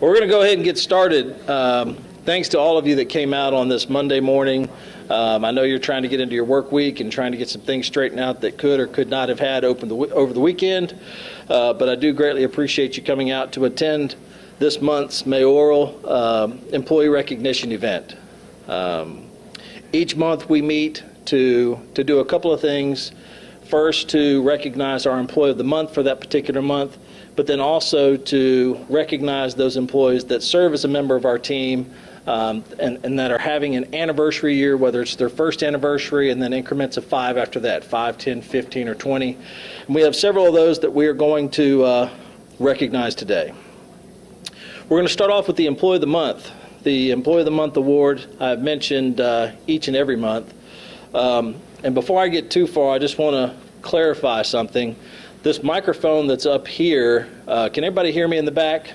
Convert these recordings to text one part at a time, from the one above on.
We're going to go ahead and get started. Thanks to all of you that came out on this Monday morning. I know you're trying to get into your work week and trying to get some things straightened out that could or could not have had open over the weekend. But I do greatly appreciate you coming out to attend this month's mayoral employee recognition event. Each month we meet to do a couple of things. First, to recognize our employee of the month for that particular month, but then also to recognize those employees that serve as a member of our team and that are having an anniversary year, whether it's their first anniversary and then increments of 5 after that, 5, 10, 15, or 20. And we have several of those that we are going to recognize today. We're going to start off with the Employee of the Month. The Employee of the Month award I've mentioned each and every month. And before I get too far, I just want to clarify something. This microphone that's up here, can everybody hear me in the back?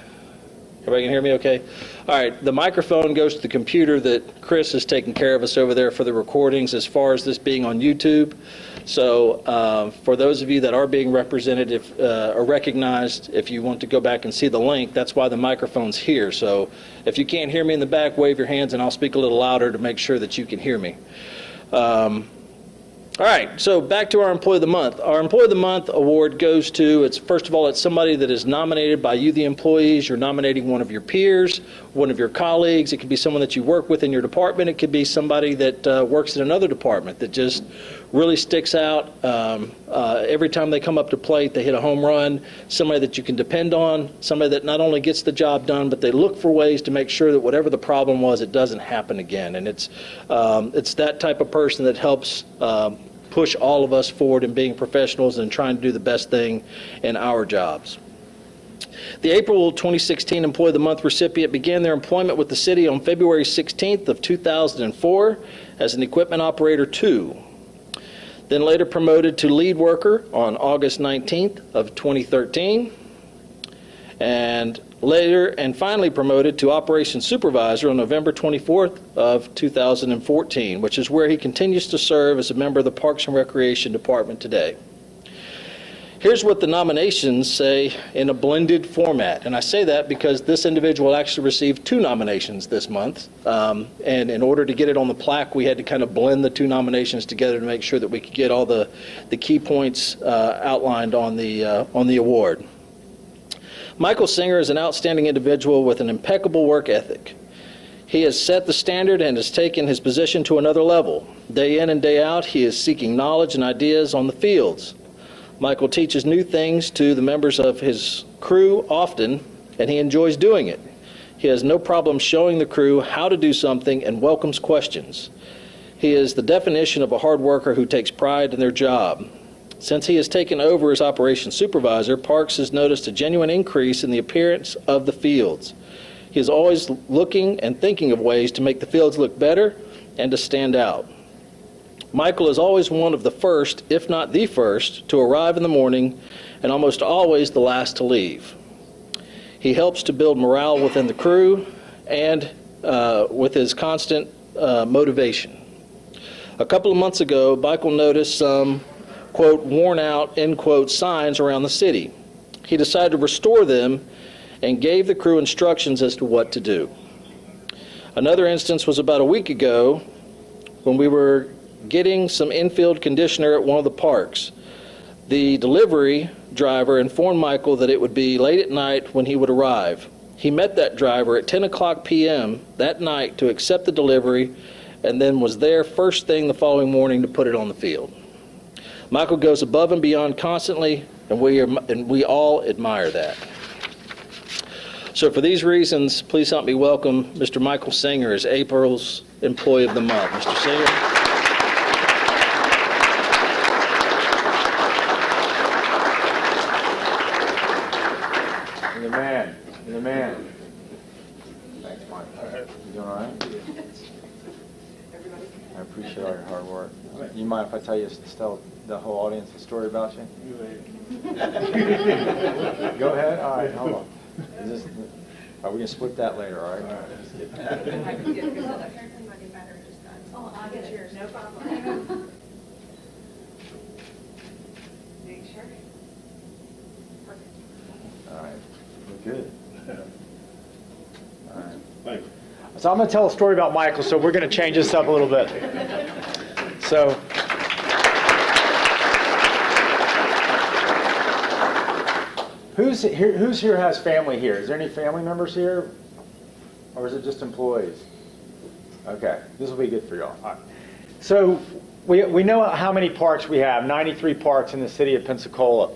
Everybody can hear me okay? All right, the microphone goes to the computer that Chris is taking care of us over there for the recordings as far as this being on YouTube. So for those of you that are being represented or recognized, if you want to go back and see the link, that's why the microphone's here. So if you can't hear me in the back, wave your hands and I'll speak a little louder to make sure that you can hear me. All right, so back to our Employee of the Month. Our Employee of the Month award goes to, first of all, it's somebody that is nominated by you, the employees. You're nominating one of your peers, one of your colleagues. It could be someone that you work with in your department. It could be somebody that works in another department that just really sticks out. Every time they come up to plate, they hit a home run. Somebody that you can depend on, somebody that not only gets the job done, but they look for ways to make sure that whatever the problem was, it doesn't happen again. And it's that type of person that helps push all of us forward in being professionals and trying to do the best thing in our jobs. The April 2016 Employee of the Month recipient began their employment with the city on February 16th of 2004 as an equipment operator 2. Then later promoted to lead worker on August 19th of 2013. And later and finally promoted to operations supervisor on November 24th of 2014, which is where he continues to serve as a member of the Parks and Recreation Department today. Here's what the nominations say in a blended format. And I say that because this individual actually received 2 nominations this month. And in order to get it on the plaque, we had to kind of blend the 2 nominations together to make sure that we could get all the key points outlined on the award. Michael Singer is an outstanding individual with an impeccable work ethic. He has set the standard and has taken his position to another level. Day in and day out, he is seeking knowledge and ideas on the fields. Michael teaches new things to the members of his crew often, and he enjoys doing it. He has no problem showing the crew how to do something and welcomes questions. He is the definition of a hard worker who takes pride in their job. Since he has taken over as operations supervisor, Parks has noticed a genuine increase in the appearance of the fields. He is always looking and thinking of ways to make the fields look better and to stand out. Michael is always one of the first, if not the first, to arrive in the morning and almost always the last to leave. He helps to build morale within the crew and with his constant motivation. A couple of months ago, Michael noticed some quote, worn out, end quote, signs around the city. He decided to restore them and gave the crew instructions as to what to do. Another instance was about a week ago when we were getting some infield conditioner at one of the parks. The delivery driver informed Michael that it would be late at night when he would arrive. He met that driver at 10 o'clock p.m. that night to accept the delivery and then was there first thing the following morning to put it on the field. Michael goes above and beyond constantly, and we all admire that. So for these reasons, please help me welcome Mr. Michael Singer as April's Employee of the Month. Mr. Singer. You're the man. Thanks, Mike. You doing all right? I appreciate all your hard work. You mind if I tell the whole audience a story about you? Go ahead. All right, hold on. Are we going to split that later, all right? Oh, I'll get yours, no problem. Make sure. Perfect. All right. We're good. So I'm going to tell a story about Michael, so we're going to change this up a little bit. So, who's here has family here? Is there any family members here? Or is it just employees? Okay, this will be good for y'all. All right. So we know how many parks we have, 93 parks in the city of Pensacola.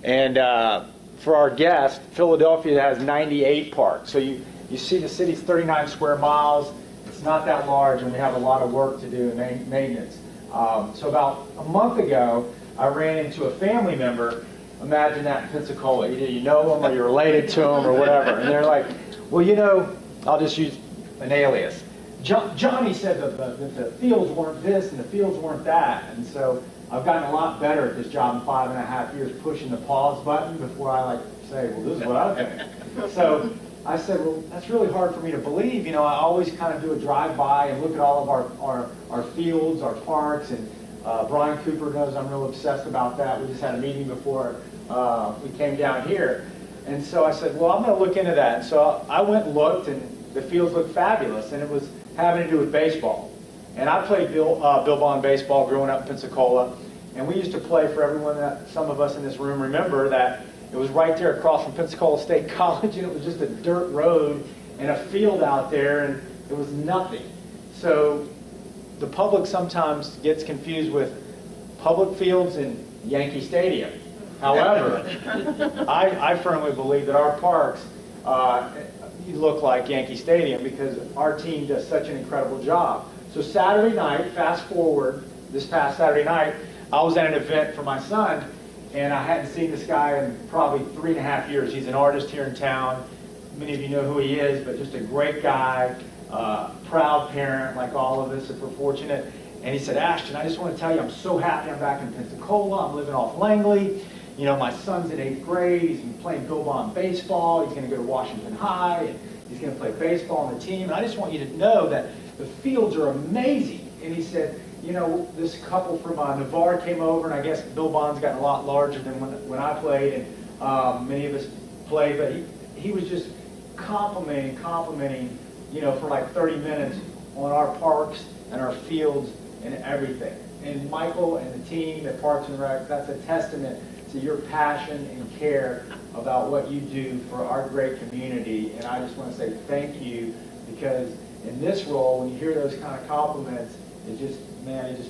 And for our guests, Philadelphia has 98 parks. So you see the city's 39 square miles. It's not that large, and we have a lot of work to do in maintenance. So about a month ago, I ran into a family member. Imagine that in Pensacola. Either you know them or you're related to them or whatever. And they're like, well, you know, I'll just use an alias. Johnny said that the fields weren't this and the fields weren't that. And so I've gotten a lot better at this job in 5.5 years, pushing the pause button before I say, well, this is what I think. So I said, well, that's really hard for me to believe. You know, I always kind of do a drive-by and look at all of our fields, our parks, and Brian Cooper knows I'm real obsessed about that. We just had a meeting before we came down here. And so I said, well, I'm going to look into that. And so I went and looked, and the fields looked fabulous, and it was having to do with baseball. And I played Bill Bond baseball growing up in Pensacola, and we used to play, for everyone that some of us in this room remember, that it was right there across from Pensacola State College, and it was just a dirt road and a field out there, and it was nothing. So the public sometimes gets confused with public fields and Yankee Stadium. However, I firmly believe that our parks look like Yankee Stadium because our team does such an incredible job. So Saturday night, fast forward, this past Saturday night, I was at an event for my son, and I hadn't seen this guy in probably 3.5 years. He's an artist here in town. Many of you know who he is, but just a great guy, proud parent like all of us if we're fortunate. And he said, Ashton, I just want to tell you I'm so happy I'm back in Pensacola. I'm living off Langley. You know, my son's in 8th grade. He's been playing Bill Bond baseball. He's going to go to Washington High, and he's going to play baseball on the team. And I just want you to know that the fields are amazing. And he said, you know, this couple from Navarre came over, and I guess Bill Bond's gotten a lot larger than when I played, and many of us played. But he was just complimenting, you know, for like 30 minutes on our parks and our fields and everything. And Michael and the team at Parks and Rec, that's a testament to your passion and care about what you do for our great community. And I just want to say thank you, because in this role, when you hear those kind of compliments, it just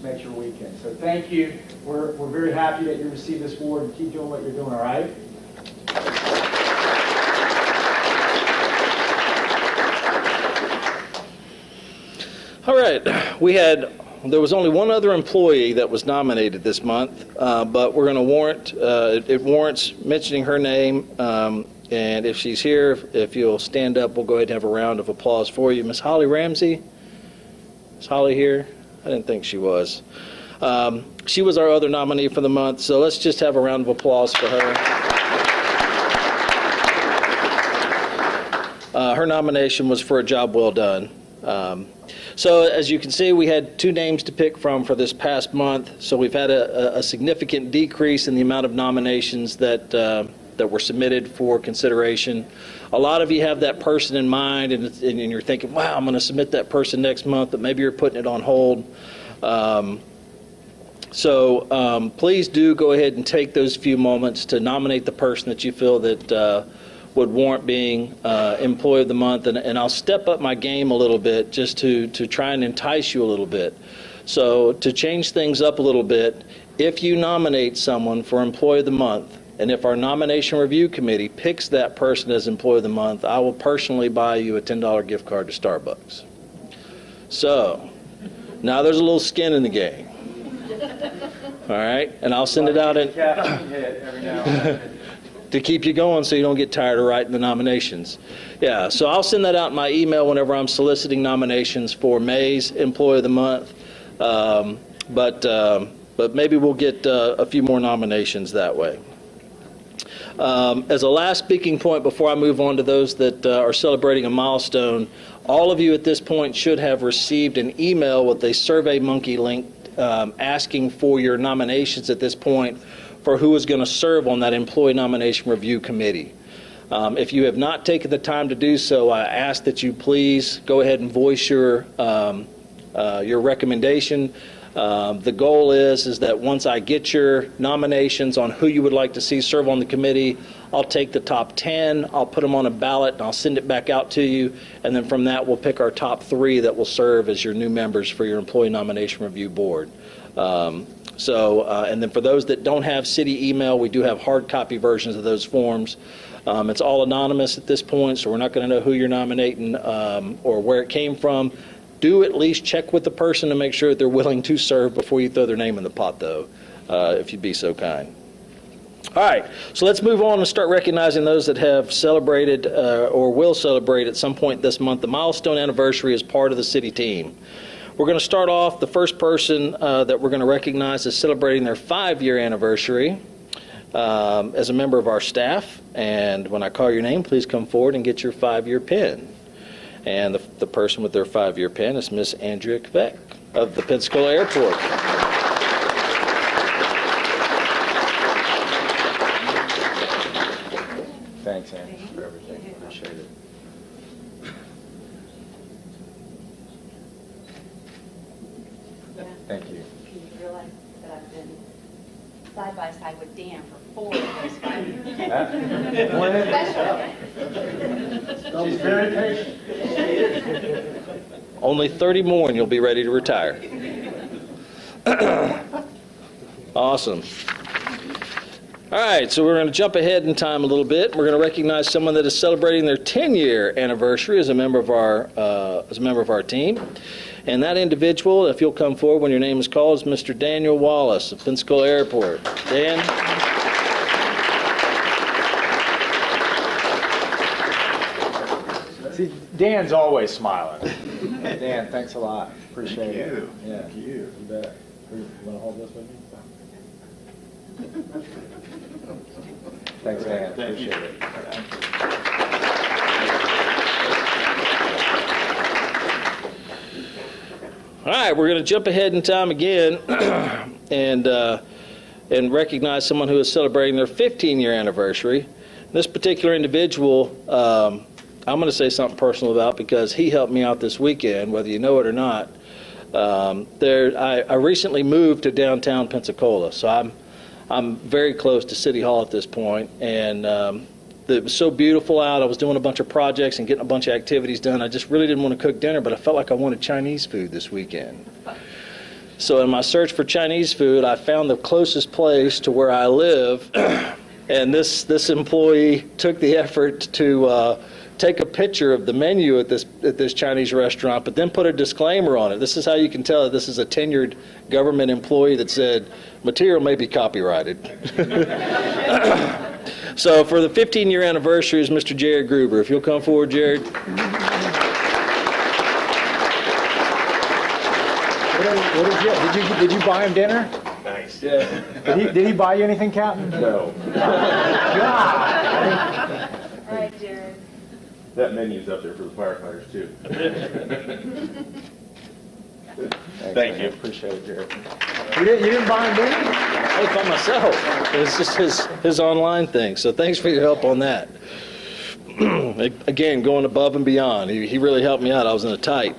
makes your weekend. So thank you. We're very happy that you received this award, and keep doing what you're doing, all right? All right, there was only one other employee that was nominated this month, but we're going to it warrants mentioning her name, and if she's here, if you'll stand up, we'll go ahead and have a round of applause for you. Miss Holly Ramsey? Is Holly here? I didn't think she was. She was our other nominee for the month, so let's just have a round of applause for her. Her nomination was for a job well done. So as you can see, we had 2 names to pick from for this past month. So we've had a significant decrease in the amount of nominations that were submitted for consideration. A lot of you have that person in mind, and you're thinking, wow, I'm going to submit that person next month, but maybe you're putting it on hold. So please do go ahead and take those few moments to nominate the person that you feel that would warrant being Employee of the Month, and I'll step up my game a little bit just to try and entice you a little bit. So to change things up a little bit, if you nominate someone for Employee of the Month, and if our nomination review committee picks that person as Employee of the Month, I will personally buy you a $10 gift card to Starbucks. So now there's a little skin in the game. All right, and I'll send it out in every now and then. to keep you going so you don't get tired of writing the nominations. Yeah, so I'll send that out in my email whenever I'm soliciting nominations for May's Employee of the Month. But maybe we'll get a few more nominations that way. As a last speaking point before I move on to those that are celebrating a milestone, all of you at this point should have received an email with a SurveyMonkey link asking for your nominations at this point for who is going to serve on that Employee Nomination Review Committee. If you have not taken the time to do so, I ask that you please go ahead and voice your recommendation. The goal is that once I get your nominations on who you would like to see serve on the committee, I'll take the top 10, I'll put them on a ballot, and I'll send it back out to you, and then from that we'll pick our top 3 that will serve as your new members for your Employee Nomination Review Board. And then for those that don't have city email, we do have hard copy versions of those forms. It's all anonymous at this point, so we're not going to know who you're nominating or where it came from. Do at least check with the person to make sure that they're willing to serve before you throw their name in the pot, though, if you'd be so kind. All right, so let's move on and start recognizing those that have celebrated or will celebrate at some point this month the milestone anniversary as part of the city team. We're going to start off, the first person that we're going to recognize is celebrating their 5-year anniversary as a member of our staff. And when I call your name, please come forward and get your 5-year pin. And the person with their 5-year pin is Miss Andrea Quebec of the Pensacola Airport. Thanks, Andy, for everything. Appreciate it. Thank you. You realize that I've been side by side with Dan for 4 of those 5 years. Special. She's very patient. Only 30 more and you'll be ready to retire. Awesome. All right, so we're going to jump ahead in time a little bit. We're going to recognize someone that is celebrating their 10-year anniversary as a member of our team. And that individual, if you'll come forward when your name is called, is Mr. Daniel Wallace of Pensacola Airport. Dan? See, Dan's always smiling. Dan, thanks a lot. Appreciate it. Yeah. Thank you. You bet. You want to hold this with me? Thanks, Dan. Appreciate it. All right, we're going to jump ahead in time again and recognize someone who is celebrating their 15-year anniversary. This particular individual, I'm going to say something personal about because he helped me out this weekend, whether you know it or not. I recently moved to downtown Pensacola, so I'm very close to City Hall at this point, and it was so beautiful out. I was doing a bunch of projects and getting a bunch of activities done. I just really didn't want to cook dinner, but I felt like I wanted Chinese food this weekend. So in my search for Chinese food, I found the closest place to where I live, and this employee took the effort to take a picture of the menu at this Chinese restaurant, but then put a disclaimer on it. This is how you can tell that this is a tenured government employee that said, material may be copyrighted. So for the 15-year anniversary is Mr. Jared Gruber. If you'll come forward, Jared. What did you buy him dinner? Nice. Yeah. Did he buy you anything, Captain? No. God. All right, Jared. That menu's up there for the firefighters too. Thanks, Thank man. you. Appreciate it, Jared. You didn't buy him dinner? I ate by myself. It's just his online thing. So thanks for your help on that. Again, going above and beyond. He really helped me out. I was in a tight.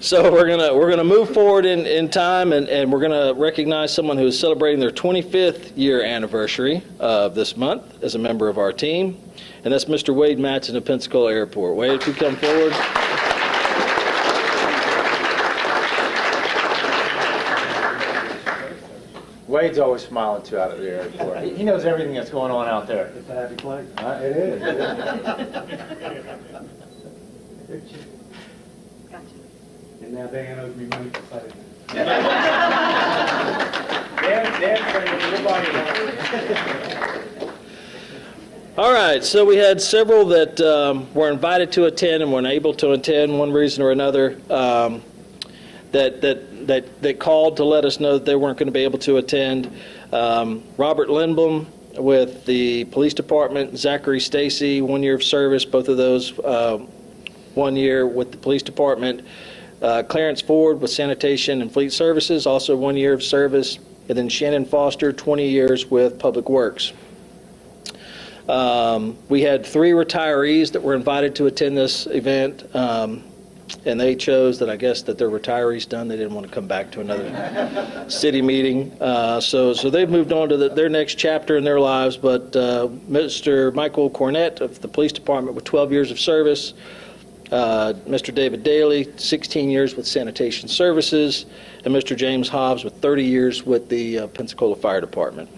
So we're gonna move forward in time, and we're gonna recognize someone who is celebrating their 25th year anniversary of this month as a member of our team, and that's Mr. Wade Matson of Pensacola Airport. Wade, if you come forward. Wade's always smiling too out at the airport. He knows everything that's going on out there. It's a happy place. It is. Gotcha. And now Dan owes me money for saying All right, so we had several that were invited to attend and weren't able to attend, one reason or another, that called to let us know that they weren't going to be able to attend. Robert Lindblom with the police department, Zachary Stacy, 1 year of service, both of those 1 year with the police department. Clarence Ford with sanitation and fleet services, also 1 year of service. And then Shannon Foster, 20 years with Public Works. We had 3 retirees that were invited to attend this event, and they chose that, I guess, that their retiree's done. They didn't want to come back to another city meeting. So they've moved on to their next chapter in their lives. But Mr. Michael Cornett of the police department with 12 years of service, Mr. David Daly, 16 years with sanitation services, and Mr. James Hobbs with 30 years with the Pensacola Fire Department.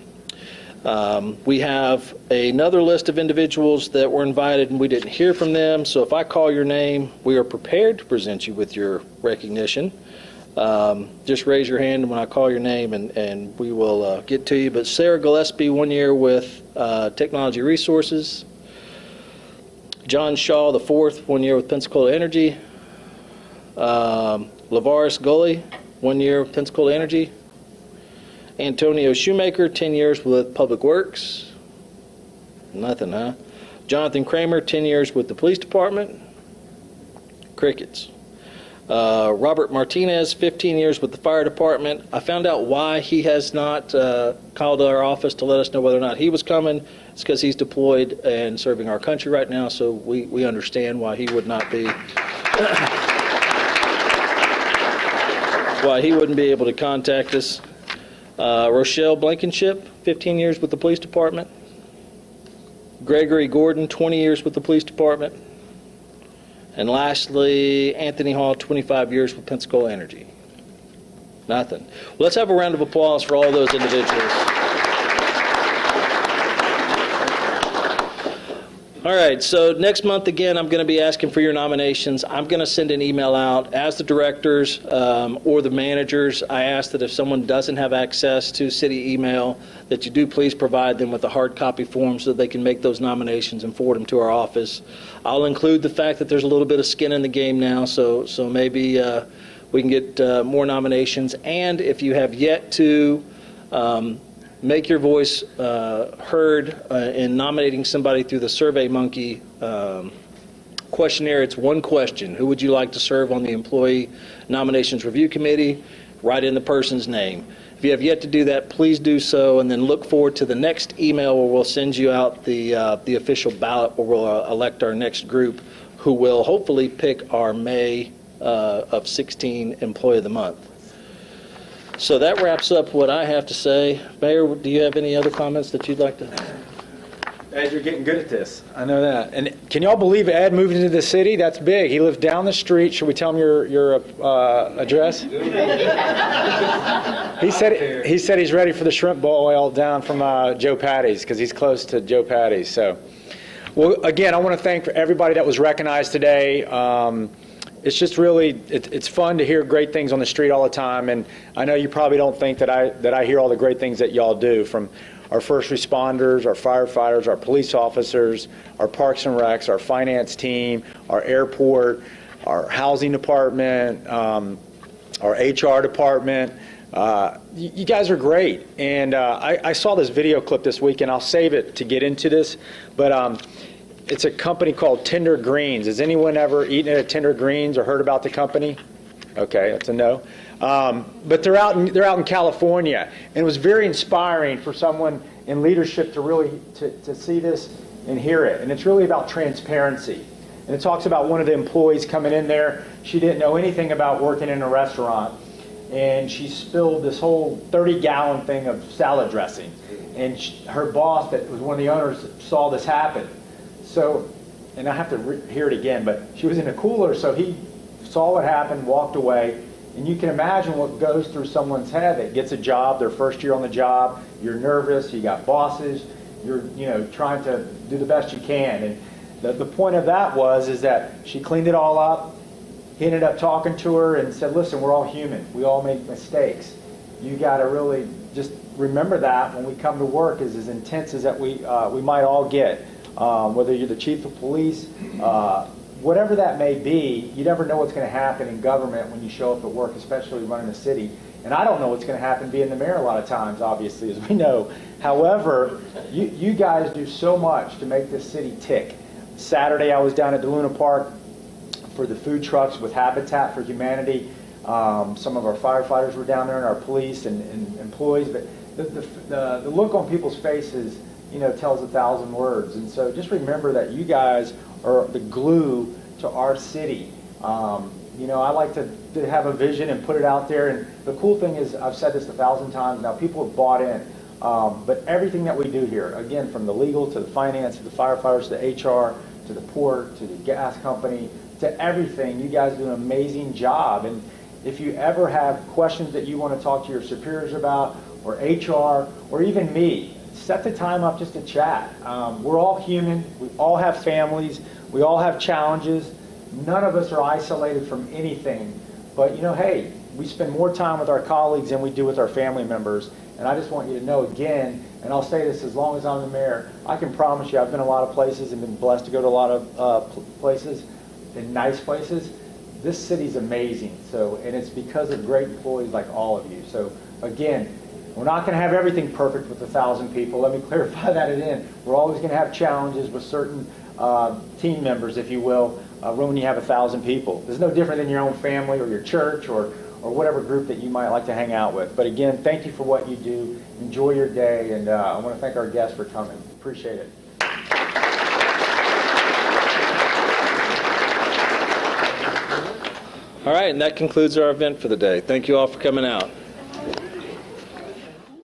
We have another list of individuals that were invited and we didn't hear from them. So if I call your name, we are prepared to present you with your recognition. Just raise your hand when I call your name and we will get to you. But Sarah Gillespie, 1 year with Technology Resources. John Shaw, the 4th, 1 year with Pensacola Energy. Lavaris Gully, 1 year with Pensacola Energy. Antonio Shoemaker, 10 years with Public Works. Nothing, huh? Jonathan Kramer, 10 years with the Police Department. Crickets. Robert Martinez, 15 years with the Fire Department. I found out why he has not called our office to let us know whether or not he was coming. It's because he's deployed and serving our country right now, so we understand why he would not be... why he wouldn't be able to contact us. Rochelle Blankenship, 15 years with the Police Department. Gregory Gordon, 20 years with the Police Department. And lastly, Anthony Hall, 25 years with Pensacola Energy. Nothing. Well, let's have a round of applause for all those individuals. All right, so next month, again, I'm going to be asking for your nominations. I'm going to send an email out as the directors or the managers. I ask that if someone doesn't have access to city email, that you do please provide them with a hard copy form so that they can make those nominations and forward them to our office. I'll include the fact that there's a little bit of skin in the game now, so maybe we can get more nominations. And if you have yet to make your voice heard in nominating somebody through the SurveyMonkey questionnaire. It's one question. Who would you like to serve on the Employee Nominations Review Committee? Write in the person's name. If you have yet to do that, please do so, and then look forward to the next email where we'll send you out the official ballot where we'll elect our next group who will hopefully pick our May of 16 Employee of the Month. So that wraps up what I have to say. Mayor, do you have any other comments that you'd like to? Ed, you're getting good at this. I know that. And can y'all believe Ed moved into the city? That's big. He lives down the street. Should we tell him your address? He said he's ready for the shrimp boil down from Joe Patty's because he's close to Joe Patty's. So, well, again, I want to thank everybody that was recognized today. It's just really, it's fun to hear great things on the street all the time, and I know you probably don't think that I hear all the great things that y'all do, from our first responders, our firefighters, our police officers, our parks and recs, our finance team, our airport, our housing department, our HR department. You guys are great, and I saw this video clip this week, and I'll save it to get into this, but it's a company called Tender Greens. Has anyone ever eaten at Tender Greens or heard about the company? Okay, that's a no. But they're out in California, and it was very inspiring for someone in leadership to really to see this and hear it. And it's really about transparency. And it talks about one of the employees coming in there. She didn't know anything about working in a restaurant, and she spilled this whole 30-gallon thing of salad dressing. And her boss, that was one of the owners, saw this happen. So, and I have to hear it again, but she was in a cooler, so he saw what happened, walked away, and you can imagine what goes through someone's head that gets a job, their first year on the job. You're nervous, you got bosses, you're trying to do the best you can. And the point of that is that she cleaned it all up. He ended up talking to her and said, listen, we're all human. We all make mistakes. You got to really just remember that when we come to work, is as intense as that we might all get. Whether you're the chief of police, whatever that may be, you never know what's going to happen in government when you show up at work, especially running a city. And I don't know what's going to happen being the mayor a lot of times, obviously, as we know. However, you guys do so much to make this city tick. Saturday, I was down at DeLuna Park for the food trucks with Habitat for Humanity. Some of our firefighters were down there, and our police and employees. But the look on people's faces, tells 1,000 words. And so just remember that you guys are the glue to our city. I like to have a vision and put it out there. And the cool thing is, I've said this 1,000 times now, people have bought in. But everything that we do here, again, from the legal to the finance, to the firefighters, to the HR, to the port, to the gas company, to everything, you guys do an amazing job. And if you ever have questions that you want to talk to your superiors about, or HR, or even me, set the time up just to chat. We're all human. We all have families. We all have challenges. None of us are isolated from anything. But, hey, we spend more time with our colleagues than we do with our family members. And I just want you to know again, and I'll say this as long as I'm the mayor, I can promise you I've been a lot of places and been blessed to go to a lot of places, and nice places. This city's amazing. And it's because of great employees like all of you. So again, we're not going to have everything perfect with 1,000 people. Let me clarify that again. We're always going to have challenges with certain team members, if you will, when you have 1,000 people. There's no different than your own family or your church or whatever group that you might like to hang out with. But again, thank you for what you do. Enjoy your day, and I want to thank our guests for coming. Appreciate it. All right, and that concludes our event for the day. Thank you all for coming out.